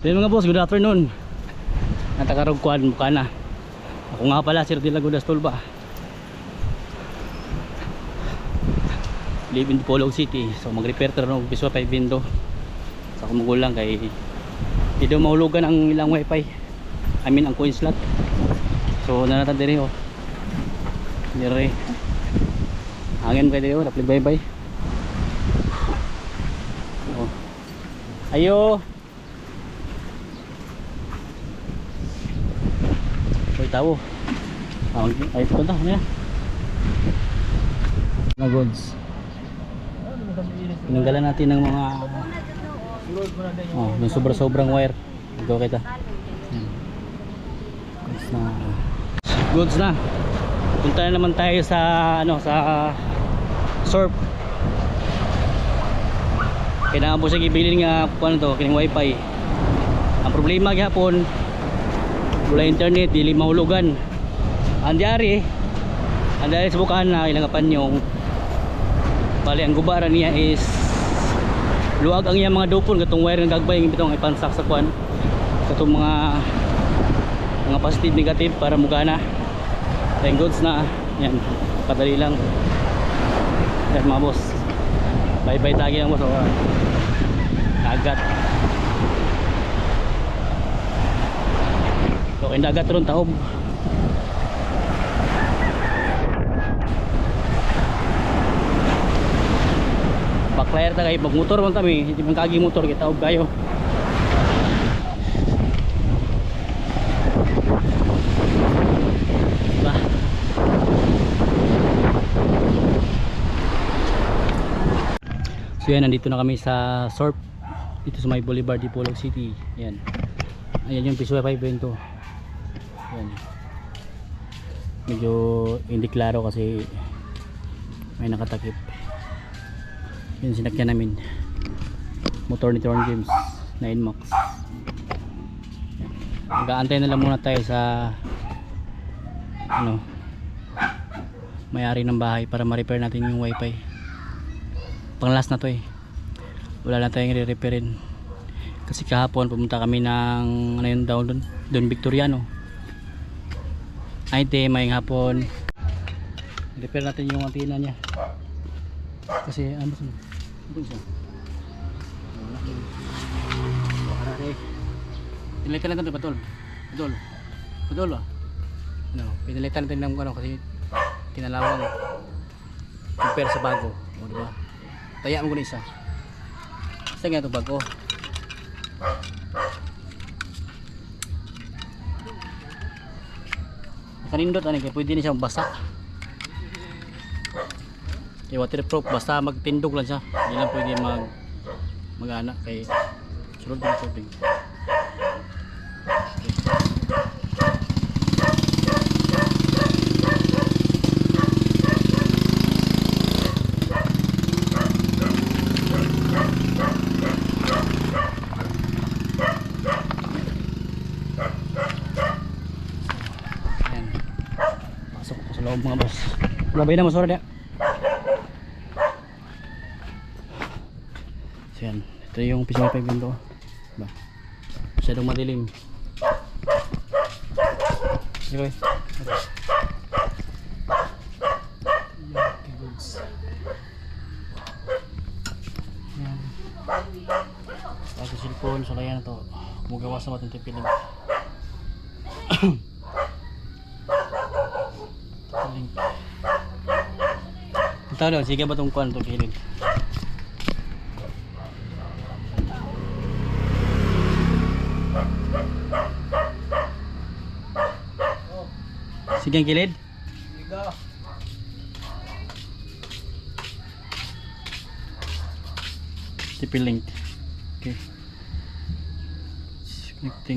So yun mga boss, good afternoon. Natakarugkuhan mukha na. Ako nga pala, Sir de la Gudas Tulba. Live in Dipolog City. So mag-repair tayo ng Viswa 5 window. Sa kumugulang kay hindi daw mahulugan ang ilang wifi. I mean ang coin slot. So nanatan din oh. Dire. Hangin kayo dito, naplig bye-bye. Oh. Ayo. Hoy tao. Ay punta niya. Mga goods. Pinanggalan natin ng mga yung sobrang wire. Ito kita. Goods na. Punta na naman tayo sa sa surf. Kailangan po siya ibilin nga ano to, kining wifi. Ang problema gyapon wala internet, dili mahulugan. Ang diari sa bukaan na ilang kapanyong bali ang gubara niya is luag ang iyang mga dupon katong wire nga gagbay bitong ipansak sa kuan katong mga positive negative para mugana. Thank goods na yan, padali lang yan mga boss. Bye bye tagi lang boss. Dagat so in dagat ron taob. Backfire ta kay magmotor man kami, hindi man kagi motor kita og kayo. So yan, nandito na kami sa surf dito sa may Boulevard Dipolog City. Yan. Ayan yung Viswa 5 window. Yan. Medyo hindi klaro kasi may nakatakip. Yun sinakyan namin, motor ni Torn James 9 Max. Mag-aantay na lang muna tayo sa may-ari ng bahay para ma-repair natin yung wifi. Pang last na to wala na tayong re-repairin kasi kahapon pumunta kami ng doon Victoriano may hapon repair natin yung antena niya kasi ano siya pinalitan natin patol pinalitan natin ng kasi kinalawang compare sa bago diba? Taya mo ko na isa nga ito bago kanindot kaya pwede na siya basa kaya waterproof basta magtindog lang siya hindi lang pwede mag-ana kay sunod din tubig. Mga boss, labay na masura dia. So yan, ito yung Viswa 5 window. Ba, masyadong madilim. Okay. Yan. Ito cellphone, so kaya na to. Magawa sa matang tipiling. Tahu dah, sige ba itong kuhan itong kilid? Sige ang kilid? Sige. Tipil link. Okay.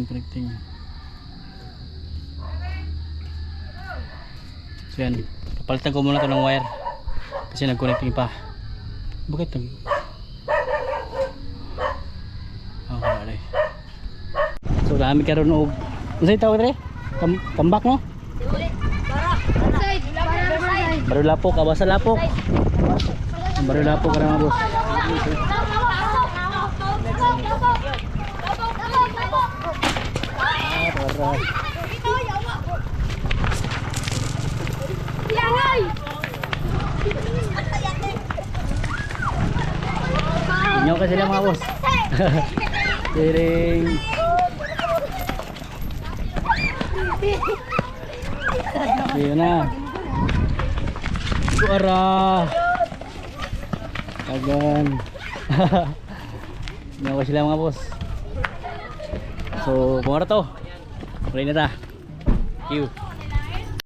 Connecting. So yan, papalitan ko muna ito ng wire kasi nag-connecting pa. Bakit ito? Okay. So dami karon og unsay tawag dere? Tambak no? Baru lapok, abasa lapok. Baru lapok karang boss. Tara. Inyo ka sila mga boss. Tiring. Ayun na. Suara. Kagan. Inyo ka sila mga boss. So, kumara to. Mulai na ta. Thank you.